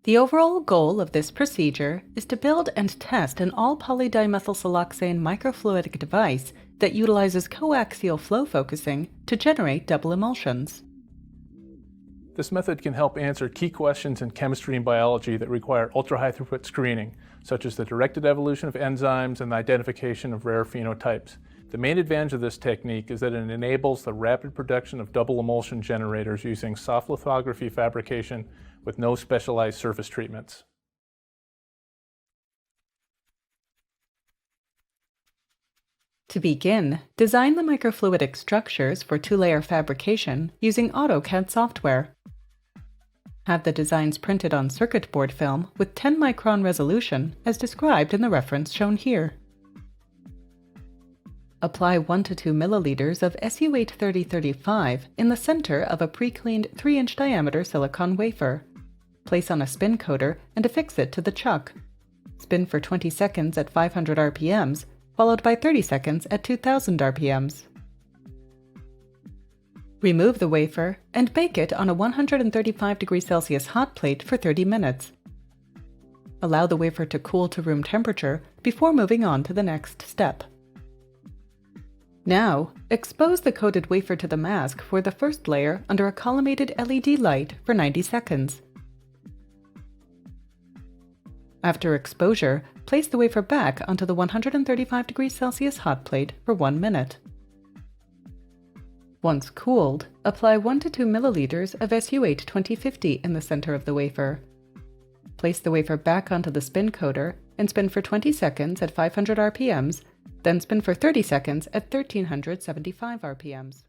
The overall goal of this procedure is to build and test an all-polydimethylsiloxane microfluidic device that utilizes coaxial flow focusing to generate double emulsions. This method can help answer key questions in chemistry and biology that require ultra-high throughput screening, such as the directed evolution of enzymes and the identification of rare phenotypes. The main advantage of this technique is that it enables the rapid production of double emulsion generators using soft lithography fabrication with no specialized surface treatments. To begin, design the microfluidic structures for two-layer fabrication using AutoCAD software. Have the designs printed on circuit board film with 10-micron resolution as described in the reference shown here. Apply 1 to 2 milliliters of SU83035 in the center of a pre-cleaned 3-inch diameter silicon wafer. Place on a spin coater and affix it to the chuck. Spin for 20 seconds at 500 RPMs, followed by 30 seconds at 2000 RPMs. Remove the wafer and bake it on a 135°C hot plate for 30 minutes. Allow the wafer to cool to room temperature before moving on to the next step. Now, expose the coated wafer to the mask for the first layer under a collimated LED light for 90 seconds. After exposure, place the wafer back onto the 135°C hot plate for 1 minute. Once cooled, apply 1 to 2 milliliters of SU82050 in the center of the wafer. Place the wafer back onto the spin coater and spin for 20 seconds at 500 RPMs, then spin for 30 seconds at 1375 RPMs.